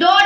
2